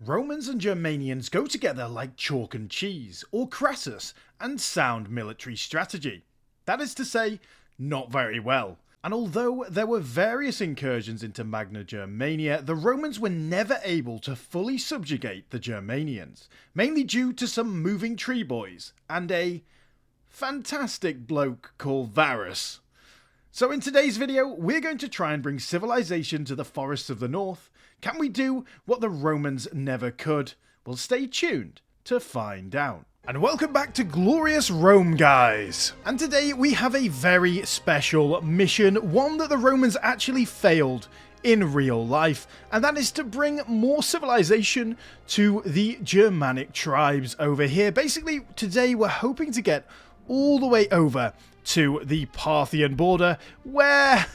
Romans and Germanians go together like chalk and cheese, or Crassus and sound military strategy. That is to say, not very well. And although there were various incursions into Magna Germania, the Romans were never able to fully subjugate the Germanians, mainly due to some moving tree boys and a fantastic bloke called Varus. So in today's video, we're going to try and bring civilization to the forests of the north. Can we do what the Romans never could? Well, stay tuned to find out. And welcome back to Glorious Rome, guys. And today we have a very special mission, one that the Romans actually failed in real life, and that is to bring more civilization to the Germanic tribes over here. Basically, today we're hoping to get all the way over to the Parthian border, where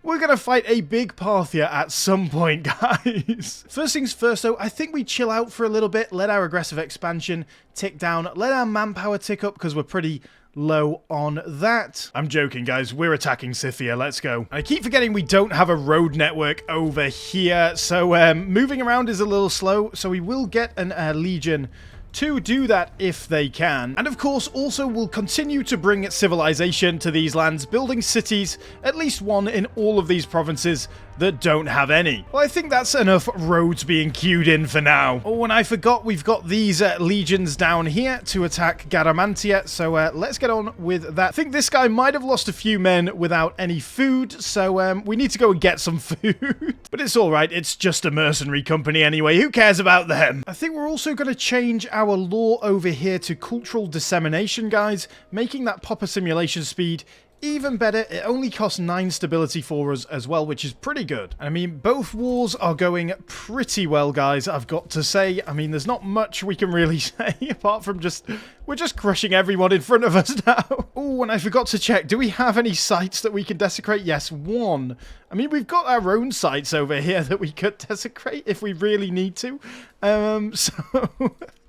we're going to fight a big Parthia at some point, guys. First things first, though, I think we chill out for a little bit, let our aggressive expansion tick down, let our manpower tick up, because we're pretty low on that. I'm joking, guys. We're attacking Scythia. Let's go. I keep forgetting we don't have a road network over here, so moving around is a little slow, so we will get an legion to do that if they can. And of course, also we'll continue to bring civilization to these lands, building cities, at least one in all of these provinces that don't have any. Well, I think that's enough roads being queued in for now. Oh, and I forgot we've got these legions down here to attack Garamantia, so let's get on with that. I think this guy might have lost a few men without any food, so we need to go and get some food. But it's alright, it's just a mercenary company anyway, who cares about them? I think we're also going to change our law over here to cultural dissemination, guys, making that popper simulation speed even better. It only costs 9 stability for us as well, which is pretty good. I mean, both wars are going pretty well, guys, I've got to say. I mean, there's not much we can really say, apart from we're just crushing everyone in front of us now. Oh, and I forgot to check. Do we have any sites that we can desecrate? Yes, one. I mean, we've got our own sites over here that we could desecrate if we really need to.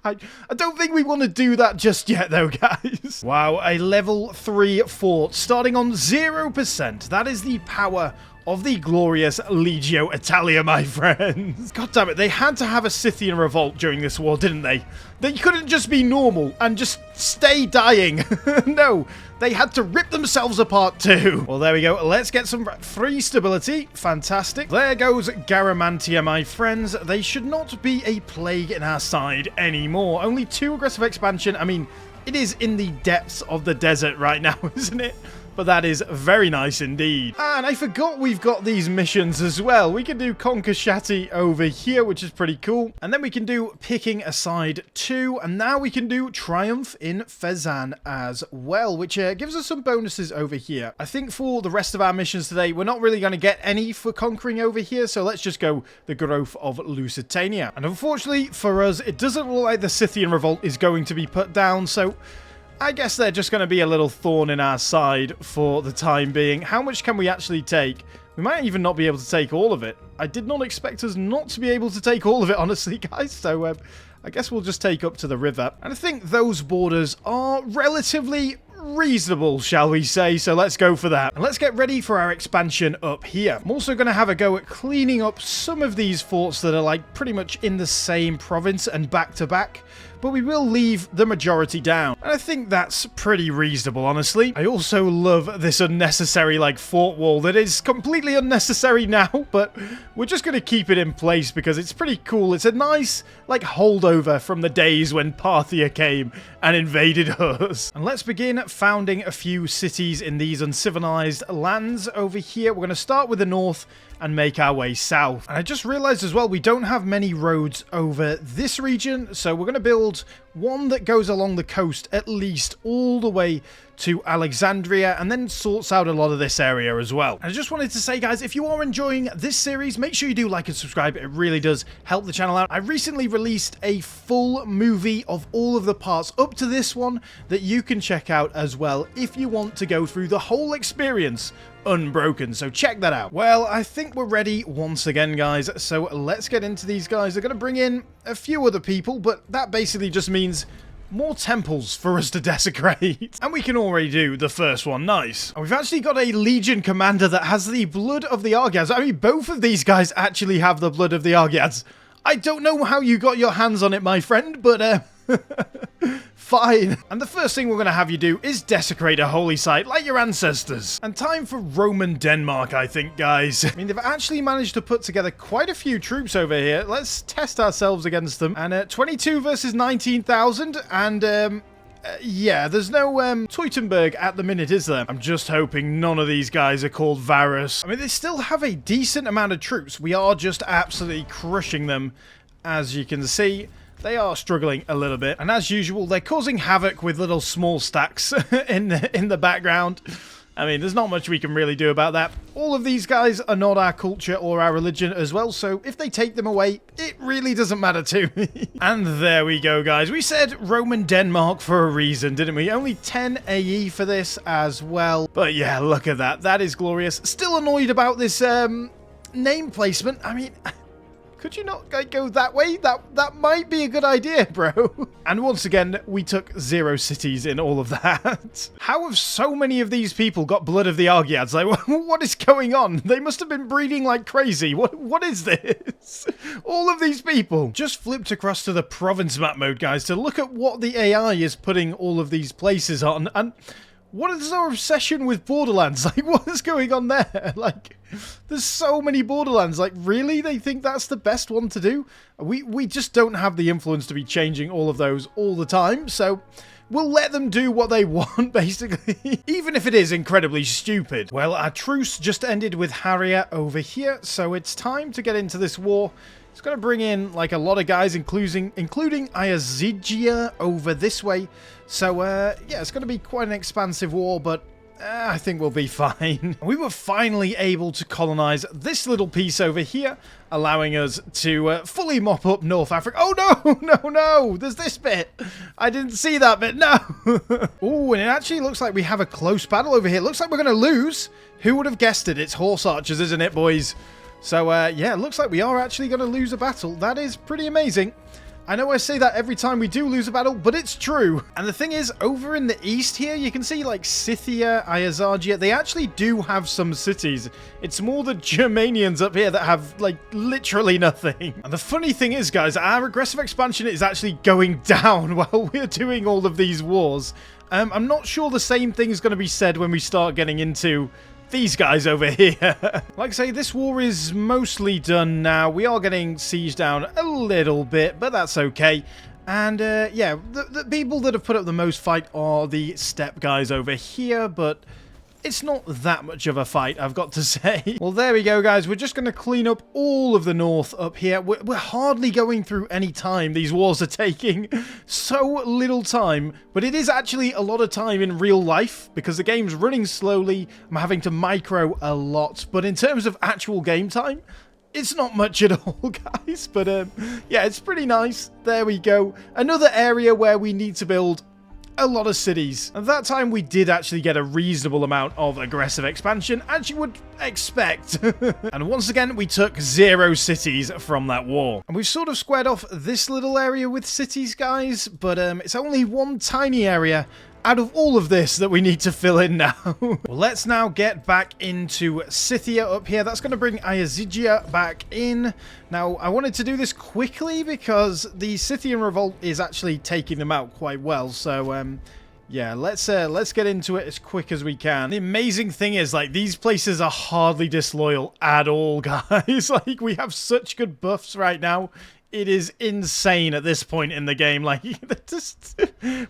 I don't think we want to do that just yet, though, guys. Wow, a level 3 fort starting on 0%. That is the power of the glorious Legio Italia, my friends. God damn it, they had to have a Scythian revolt during this war, didn't they? They couldn't just be normal and just stay dying. No, they had to rip themselves apart too. Well, there we go. Let's get some free stability. Fantastic. There goes Garamantia, my friends. They should not be a plague in our side anymore. Only 2 aggressive expansion. I mean, it is in the depths of the desert right now, isn't it? But that is very nice indeed. And I forgot we've got these missions as well. We can do Conquer Shatti over here, which is pretty cool. And then we can do Picking a Side 2. And now we can do Triumph in Fezzan as well, which gives us some bonuses over here. I think for the rest of our missions today, we're not really going to get any for conquering over here. So let's just go the growth of Lusitania. And unfortunately for us, it doesn't look like the Scythian revolt is going to be put down. So I guess they're just going to be a little thorn in our side for the time being. How much can we actually take? We might even not be able to take all of it. I did not expect us not to be able to take all of it, honestly, guys. So I guess we'll just take up to the river. And I think those borders are relatively reasonable, shall we say, so let's go for that. And let's get ready for our expansion up here. I'm also going to have a go at cleaning up some of these forts that are like pretty much in the same province and back to back, but we will leave the majority down. And I think that's pretty reasonable, honestly. I also love this unnecessary, like, fort wall that is completely unnecessary now, but we're just going to keep it in place because it's pretty cool. It's a nice, like, holdover from the days when Parthia came and invaded us. And let's begin founding a few cities in these uncivilized lands over here. We're going to start with the north and make our way south. And I just realized as well, we don't have many roads over this region, so we're going to build one that goes along the coast at least all the way to Alexandria and then sorts out a lot of this area as well. And I just wanted to say, guys, if you are enjoying this series, make sure you do like and subscribe. It really does help the channel out. I recently released a full movie of all of the parts up to this one that you can check out as well if you want to go through the whole experience unbroken, so check that out. Well, I think we're ready once again, guys, so let's get into these guys. They're going to bring in a few other people, but that basically just means more temples for us to desecrate. And we can already do the first one. Nice. And we've actually got a legion commander that has the blood of the Argads. I mean, both of these guys actually have the blood of the Argads. I don't know how you got your hands on it, my friend, but fine. And the first thing we're going to have you do is desecrate a holy site like your ancestors. And time for Roman Denmark, I think, guys. I mean, they've actually managed to put together quite a few troops over here. Let's test ourselves against them. And 22 versus 19,000. And yeah, there's no Teutoburg at the minute, is there? I'm just hoping none of these guys are called Varus. I mean, they still have a decent amount of troops. We are just absolutely crushing them, as you can see. They are struggling a little bit, and as usual, they're causing havoc with little small stacks in the background. I mean, there's not much we can really do about that. All of these guys are not our culture or our religion as well, so if they take them away, it really doesn't matter to me. And there we go, guys. We said Roman Denmark for a reason, didn't we? Only 10 AE for this as well. But yeah, look at that. That is glorious. Still annoyed about this name placement. I mean, could you not go that way? That might be a good idea, bro. And once again, we took 0 cities in all of that. How have so many of these people got blood of the Argeads? Like, what is going on? They must have been breeding like crazy. What is this? All of these people. Just flipped across to the province map mode, guys, to look at what the AI is putting all of these places on. And what is our obsession with Borderlands? Like, what is going on there? Like, there's so many Borderlands. Like, really? They think that's the best one to do? We just don't have the influence to be changing all of those all the time, so we'll let them do what they want, basically. Even if it is incredibly stupid. Well, our truce just ended with Harrier over here, so it's time to get into this war. It's going to bring in, like, a lot of guys, including Iazygia over this way. So, yeah, it's going to be quite an expansive war, but I think we'll be fine. We were finally able to colonize this little piece over here, allowing us to fully mop up North Africa. Oh, no, there's this bit. I didn't see that bit, no. Oh, and it actually looks like we have a close battle over here. Looks like we're going to lose. Who would have guessed it? It's horse archers, isn't it, boys? So, yeah, it looks like we are actually going to lose a battle. That is pretty amazing. I know I say that every time we do lose a battle, but it's true. And the thing is, over in the east here, you can see, like, Scythia, Iazygia. They actually do have some cities. It's more the Germanians up here that have, like, literally nothing. And the funny thing is, guys, our aggressive expansion is actually going down while we're doing all of these wars. I'm not sure the same thing is going to be said when we start getting into these guys over here. Like I say, this war is mostly done now. We are getting sieged down a little bit, but that's okay. And yeah, the people that have put up the most fight are the steppe guys over here, but it's not that much of a fight, I've got to say. Well, there we go, guys. We're just going to clean up all of the north up here. We're hardly going through any time. These wars are taking so little time, but it is actually a lot of time in real life because the game's running slowly. I'm having to micro a lot, but in terms of actual game time, it's not much at all, guys. But yeah, it's pretty nice. There we go. Another area where we need to build a lot of cities. At that time, we did actually get a reasonable amount of aggressive expansion, as you would expect. And once again, we took 0 cities from that war. And we've sort of squared off this little area with cities, guys, but it's only one tiny area out of all of this that we need to fill in now. Well, let's now get back into Scythia up here. That's going to bring Iazygia back in. Now, I wanted to do this quickly because the Scythian revolt is actually taking them out quite well. So, yeah, let's get into it as quick as we can. The amazing thing is, like, these places are hardly disloyal at all, guys. Like, we have such good buffs right now. It is insane at this point in the game. Like,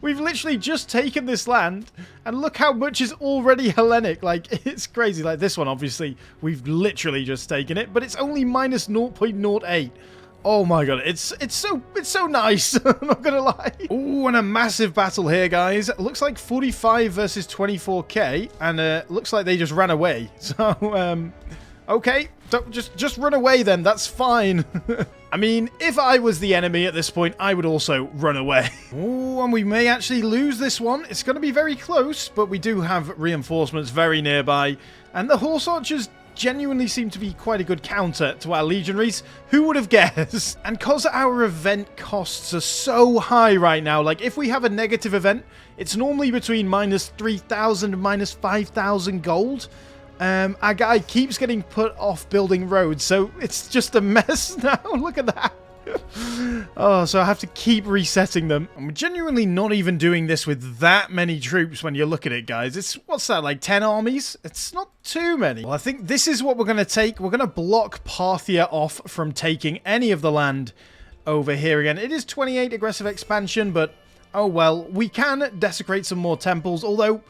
we've literally just taken this land, and look how much is already Hellenic. Like, it's crazy. Like, this one, obviously, we've literally just taken it, but it's only minus 0.08. Oh my god, it's so nice. I'm not gonna lie. Oh, and a massive battle here, guys. Looks like 45 versus 24k, and looks like they just ran away. So, okay, don't just run away then. That's fine. I mean, if I was the enemy at this point, I would also run away. Oh, and we may actually lose this one. It's going to be very close, but we do have reinforcements very nearby. And the horse archers genuinely seem to be quite a good counter to our legionaries. Who would have guessed? And because our event costs are so high right now, like if we have a negative event, it's normally between minus 3,000 and minus 5,000 gold. Our guy keeps getting put off building roads, so it's just a mess now. Look at that. Oh, so I have to keep resetting them. And we're genuinely not even doing this with that many troops when you look at it, guys. It's, what's that, like 10 armies? It's not too many. Well, I think this is what we're going to take. We're going to block Parthia off from taking any of the land over here again. It is 28 aggressive expansion, but oh well. We can desecrate some more temples, although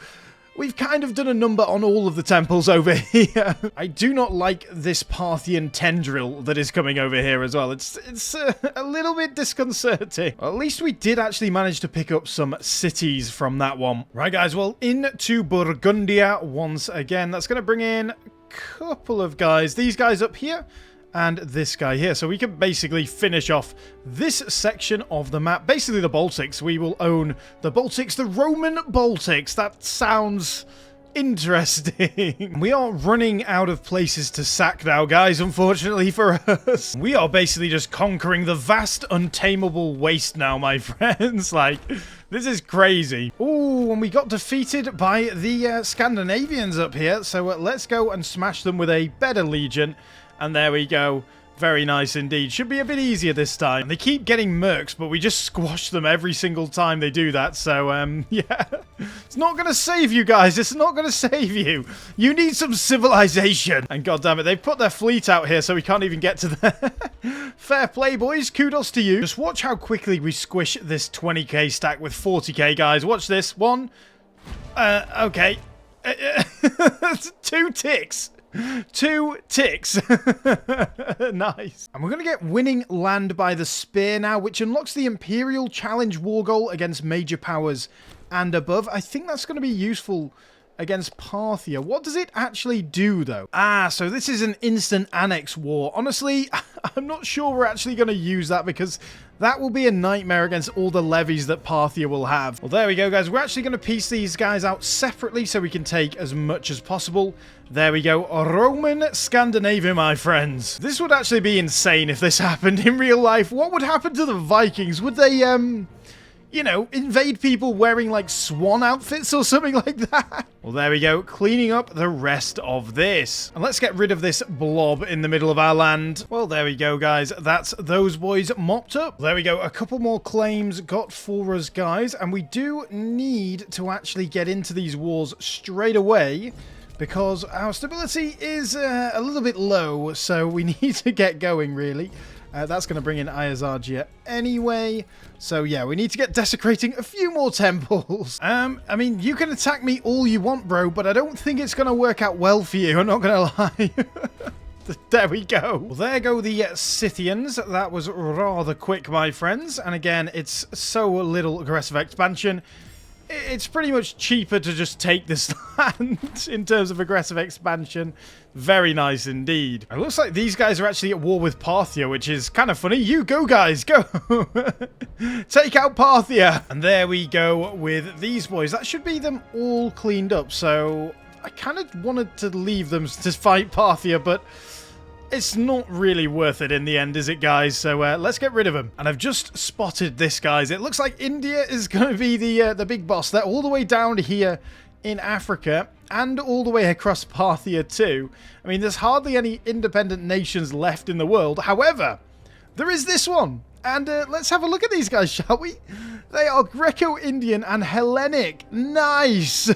we've kind of done a number on all of the temples over here. I do not like this Parthian tendril that is coming over here as well. It's a little bit disconcerting. Well, at least we did actually manage to pick up some cities from that one. Right, guys, well, into Burgundia once again. That's going to bring in a couple of guys. These guys up here. And this guy here. So we can basically finish off this section of the map. Basically the Baltics. We will own the Baltics, the Roman Baltics. That sounds interesting. We are running out of places to sack now, guys, unfortunately for us. We are basically just conquering the vast, untamable waste now, my friends. Like, this is crazy. Ooh, and we got defeated by the Scandinavians up here. So let's go and smash them with a better legion. And there we go. Very nice indeed. Should be a bit easier this time. They keep getting mercs, but we just squash them every single time they do that. So, yeah. It's not going to save you guys. It's not going to save you. You need some civilization. And goddammit, they've put their fleet out here, so we can't even get to them. Fair play, boys. Kudos to you. Just watch how quickly we squish this 20k stack with 40k, guys. Watch this. One. Okay. 2 ticks. 2 ticks. Nice. And we're going to get winning land by the spear now, which unlocks the Imperial Challenge war goal against major powers and above. I think that's going to be useful against Parthia. What does it actually do, though? Ah, so this is an instant annex war. Honestly, I'm not sure we're actually going to use that because that will be a nightmare against all the levies that Parthia will have. Well, there we go, guys. We're actually going to piece these guys out separately so we can take as much as possible. There we go. Roman Scandinavia, my friends. This would actually be insane if this happened in real life. What would happen to the Vikings? Would they, you know, invade people wearing, like, swan outfits or something like that? Well, there we go. Cleaning up the rest of this. And let's get rid of this blob in the middle of our land. Well, there we go, guys. That's those boys mopped up. There we go. A couple more claims got for us, guys. And we do need to actually get into these wars straight away, because our stability is a little bit low, so we need to get going, really. That's going to bring in Ayazargia anyway. So, yeah, we need to get desecrating a few more temples. I mean, you can attack me all you want, bro, but I don't think it's going to work out well for you. I'm not going to lie. There we go. Well, there go the Scythians. That was rather quick, my friends. And again, it's so little aggressive expansion. It's pretty much cheaper to just take this land in terms of aggressive expansion. Very nice indeed. It looks like these guys are actually at war with Parthia, which is kind of funny. You go, guys, go. Take out Parthia. And there we go with these boys. That should be them all cleaned up. So I kind of wanted to leave them to fight Parthia, but it's not really worth it in the end, is it, guys? So let's get rid of them. And I've just spotted this, guys. It looks like India is going to be the big boss. They're all the way down here in Africa and all the way across Parthia too. I mean, there's hardly any independent nations left in the world. However, there is this one. And let's have a look at these guys, shall we? They are Greco-Indian and Hellenic. Nice!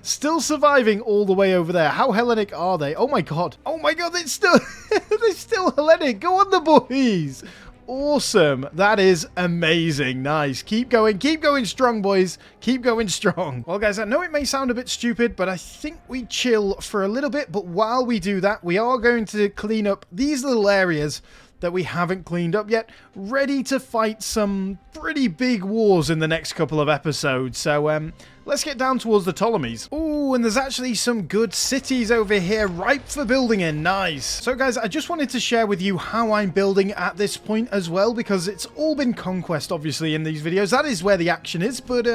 Still surviving all the way over there. How Hellenic are they? Oh my god. Oh my god, they're still Hellenic. Go on, the boys. Awesome. That is amazing. Nice. Keep going strong, boys. Keep going strong. Well, guys, I know it may sound a bit stupid, but I think we chill for a little bit. But while we do that, we are going to clean up these little areas that we haven't cleaned up yet, ready to fight some pretty big wars in the next couple of episodes. So, let's get down towards the Ptolemies. Oh, and there's actually some good cities over here, ripe for building in. Nice. So, guys, I just wanted to share with you how I'm building at this point as well, because it's all been conquest, obviously, in these videos. That is where the action is, but,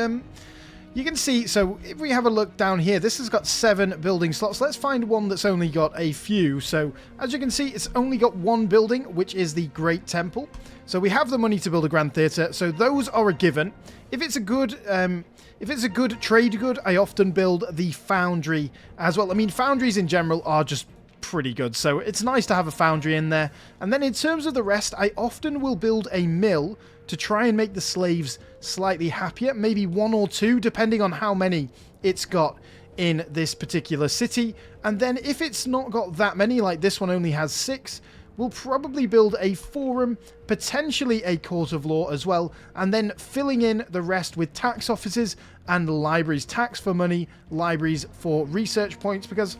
you can see, so if we have a look down here, this has got 7 building slots. Let's find one that's only got a few. So, as you can see, it's only got 1 building, which is the Great Temple. So we have the money to build a Grand Theatre, so those are a given. If it's a good trade good, I often build the Foundry as well. I mean, foundries in general are just pretty good. So it's nice to have a foundry in there. And then in terms of the rest, I often will build a mill to try and make the slaves slightly happier. Maybe 1 or 2, depending on how many it's got in this particular city. And then if it's not got that many, like this one only has 6, we'll probably build a forum, potentially a court of law as well, and then filling in the rest with tax offices and libraries. Tax for money, libraries for research points, because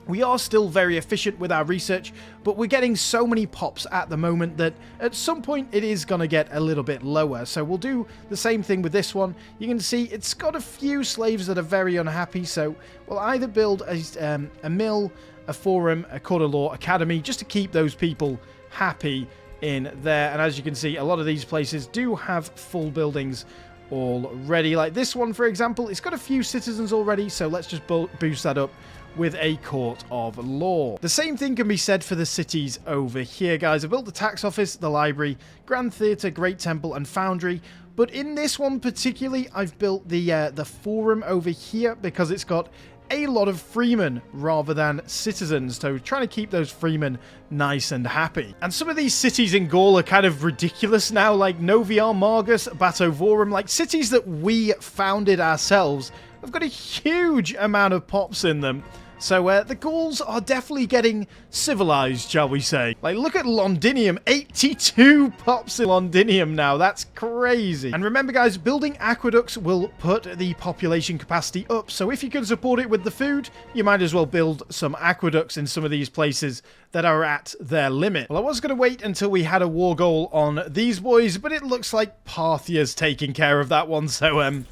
we are still very efficient with our research, but we're getting so many pops at the moment that at some point it is going to get a little bit lower. So we'll do the same thing with this one. You can see it's got a few slaves that are very unhappy, so we'll either build a mill, a forum, a court of law academy, just to keep those people happy in there. And as you can see, a lot of these places do have full buildings already. Like this one, for example, it's got a few citizens already, so let's just boost that up with a court of law. The same thing can be said for the cities over here, guys. I built the tax office, the library, grand theatre, great temple, and foundry. But in this one particularly, I've built the forum over here because it's got a lot of freemen rather than citizens, so trying to keep those freemen nice and happy. And some of these cities in Gaul are kind of ridiculous now, like Noviar, Margus, Batovorum, like cities that we founded ourselves. I've got a huge amount of pops in them. So the Gauls are definitely getting civilized, shall we say. Like, look at Londinium. 82 pops in Londinium now. That's crazy. And remember, guys, building aqueducts will put the population capacity up. So if you can support it with the food, you might as well build some aqueducts in some of these places that are at their limit. Well, I was going to wait until we had a war goal on these boys, but it looks like Parthia's taking care of that one. So,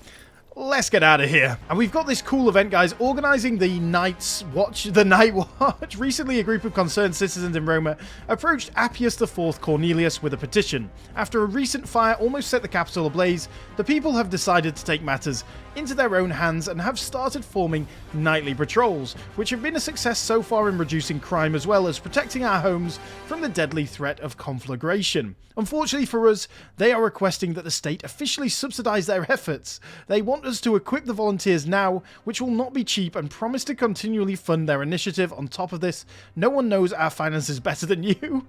let's get out of here. And we've got this cool event, guys, organizing the Night Watch. Recently, a group of concerned citizens in Roma approached Appius IV Cornelius with a petition. After a recent fire almost set the capital ablaze, the people have decided to take matters into their own hands and have started forming nightly patrols, which have been a success so far in reducing crime as well as protecting our homes from the deadly threat of conflagration. Unfortunately for us, they are requesting that the state officially subsidize their efforts. They want us to equip the volunteers now, which will not be cheap, and promise to continually fund their initiative. On top of this, no one knows our finances better than you.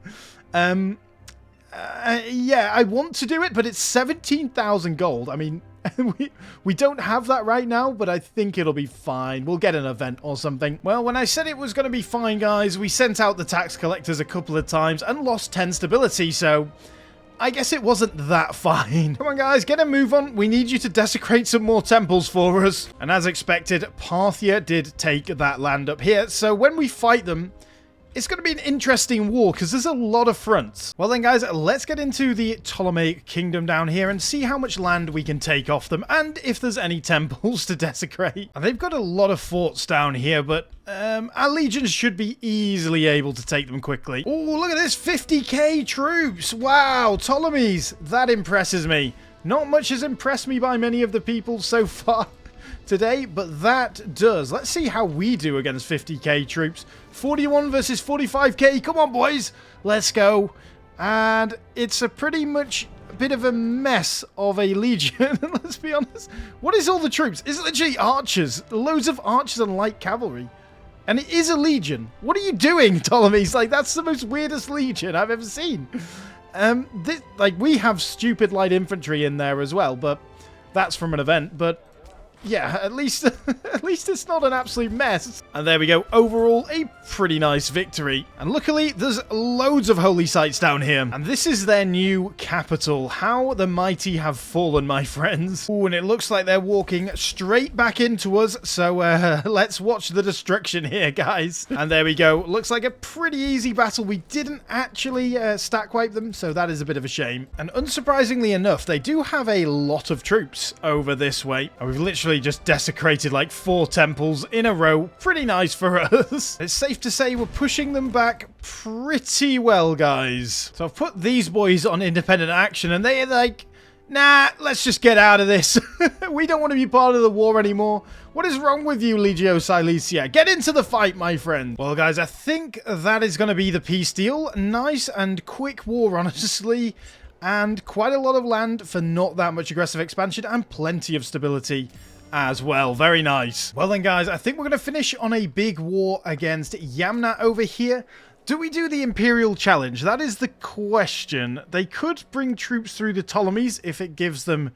Yeah, I want to do it, but it's 17,000 gold. I mean, we don't have that right now, but I think it'll be fine. We'll get an event or something. Well, when I said it was going to be fine, guys, we sent out the tax collectors a couple of times and lost 10 stability, so I guess it wasn't that fine. Come on, guys, get a move on. We need you to desecrate some more temples for us. And as expected, Parthia did take that land up here, so when we fight them, it's going to be an interesting war because there's a lot of fronts. Well then, guys, let's get into the Ptolemaic kingdom down here and see how much land we can take off them and if there's any temples to desecrate. And they've got a lot of forts down here, but our legions should be easily able to take them quickly. Oh, look at this, 50k troops. Wow, Ptolemies, that impresses me. Not much has impressed me by many of the people so far today, but that does. Let's see how we do against 50k troops. 41 versus 45k. Come on, boys. Let's go. And it's a pretty much a bit of a mess of a legion. Let's be honest. What is all the troops? It's literally archers. Loads of archers and light cavalry. And it is a legion. What are you doing, Ptolemies? Like, that's the most weirdest legion I've ever seen. Like, we have stupid light infantry in there as well, but that's from an event. But yeah, at least it's not an absolute mess. And there we go. Overall, a pretty nice victory. And luckily, there's loads of holy sites down here. And this is their new capital. How the mighty have fallen, my friends. Ooh, and it looks like they're walking straight back into us. So let's watch the destruction here, guys. And there we go. Looks like a pretty easy battle. We didn't actually stack wipe them, so that is a bit of a shame. And unsurprisingly enough, they do have a lot of troops over this way. And we've literally just desecrated like 4 temples in a row. Pretty nice for us. It's safe to say we're pushing them back pretty well, guys. So I've put these boys on independent action and they're like, nah, let's just get out of this. We don't want to be part of the war anymore. What is wrong with you, Legio Silesia? Get into the fight, my friend. Well, guys, I think that is going to be the peace deal. Nice and quick war, honestly. And quite a lot of land for not that much aggressive expansion and plenty of stability as well. Very nice. Well then, guys, I think we're going to finish on a big war against Yamna over here. Do we do the Imperial Challenge? That is the question. They could bring troops through the Ptolemies if it gives them...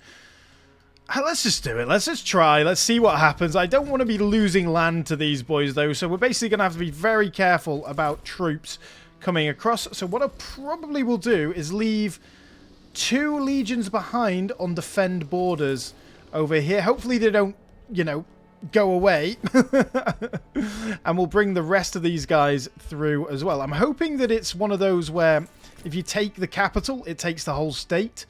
Let's just do it. Let's just try. Let's see what happens. I don't want to be losing land to these boys, though, so we're basically going to have to be very careful about troops coming across. So what I probably will do is leave 2 legions behind on defend borders over here. Hopefully they don't, you know, go away. And we'll bring the rest of these guys through as well. I'm hoping that it's one of those where if you take the capital, it takes the whole state.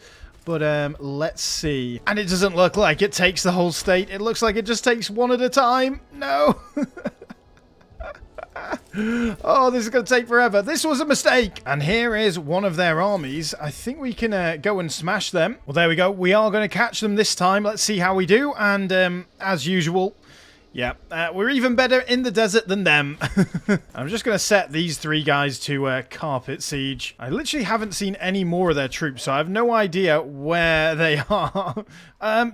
But let's see. And it doesn't look like it takes the whole state. It looks like it just takes one at a time. No. Oh, this is going to take forever. This was a mistake. And here is one of their armies. I think we can go and smash them. Well, there we go. We are going to catch them this time. Let's see how we do. And as usual, yeah, we're even better in the desert than them. I'm just going to set these 3 guys to carpet siege. I literally haven't seen any more of their troops, so I have no idea where they are.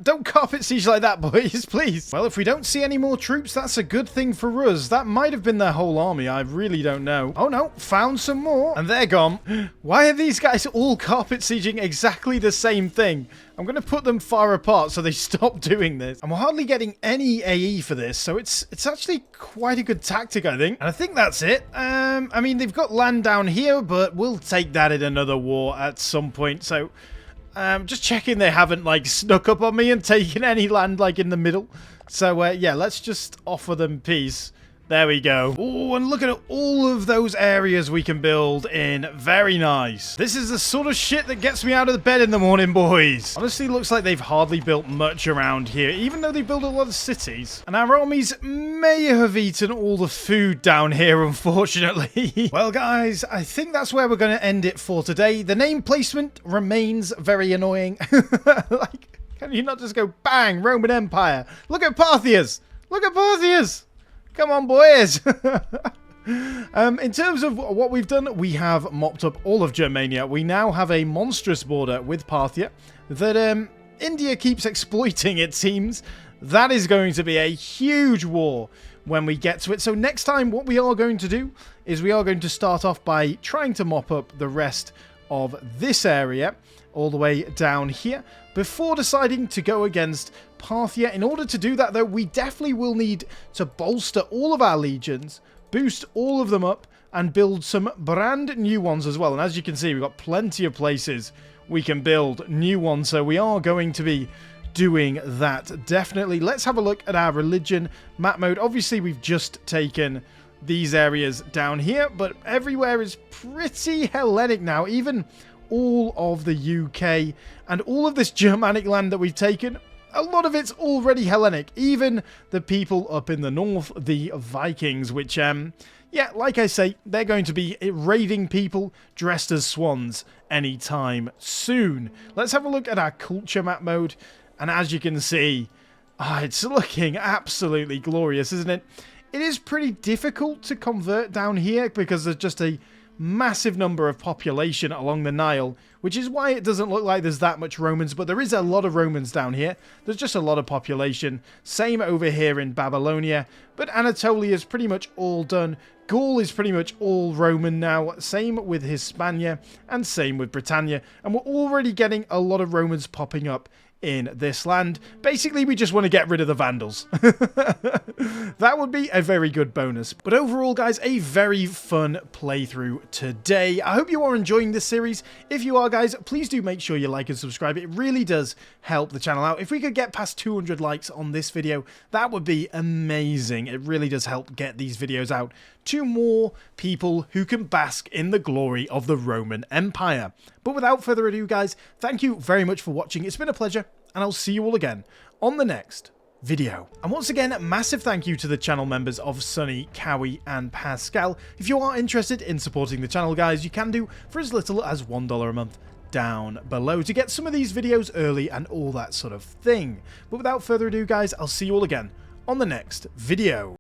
Don't carpet siege like that, boys, please. Well, if we don't see any more troops, that's a good thing for us. That might have been their whole army. I really don't know. Oh, no. Found some more. And they're gone. Why are these guys all carpet sieging exactly the same thing? I'm going to put them far apart so they stop doing this. And we're hardly getting any AE for this, so it's actually quite a good tactic, I think. And I think that's it. I mean, they've got land down here, but we'll take that in another war at some point. So, just checking they haven't, like, snuck up on me and taken any land, like, in the middle. So, yeah, let's just offer them peace. There we go. Oh, and look at all of those areas we can build in. Very nice. This is the sort of shit that gets me out of the bed in the morning, boys. Honestly, looks like they've hardly built much around here, even though they build a lot of cities. And our armies may have eaten all the food down here, unfortunately. Well, guys, I think that's where we're going to end it for today. The name placement remains very annoying. Like, can you not just go bang, Roman Empire? Look at Parthias. Look at Parthias. Come on, boys. In terms of what we've done, we have mopped up all of Germania. We now have a monstrous border with Parthia that India keeps exploiting, it seems. That is going to be a huge war when we get to it. So next time, what we are going to do is we are going to start off by trying to mop up the rest of this area all the way down here before deciding to go against Parthia. In order to do that, though, we definitely will need to bolster all of our legions, boost all of them up, and build some brand new ones as well. And as you can see, we've got plenty of places we can build new ones, so we are going to be doing that definitely. Let's have a look at our religion map mode. Obviously, we've just taken these areas down here, but everywhere is pretty Hellenic now. Even all of the UK and all of this Germanic land that we've taken, a lot of it's already Hellenic. Even the people up in the north, the Vikings, which, yeah, like I say, they're going to be raiding people dressed as swans anytime soon. Let's have a look at our culture map mode. And as you can see, it's looking absolutely glorious, isn't it? It is pretty difficult to convert down here because there's just a massive number of population along the Nile, which is why it doesn't look like there's that much Romans, but there is a lot of Romans down here. There's just a lot of population. Same over here in Babylonia, but Anatolia is pretty much all done. Gaul is pretty much all Roman now. Same with Hispania, and same with Britannia, and we're already getting a lot of Romans popping up in this land. Basically, we just want to get rid of the Vandals. That would be a very good bonus. But overall, guys, a very fun playthrough today. I hope you are enjoying this series. If you are, guys, please do make sure you like and subscribe. It really does help the channel out. If we could get past 200 likes on this video, that would be amazing. It really does help get these videos out to more people who can bask in the glory of the Roman Empire. But without further ado, guys, thank you very much for watching. It's been a pleasure, and I'll see you all again on the next video. And once again, massive thank you to the channel members of Sunny, Cowie, and Pascal. If you are interested in supporting the channel, guys, you can do for as little as $1 a month down below to get some of these videos early and all that sort of thing. But without further ado, guys, I'll see you all again on the next video.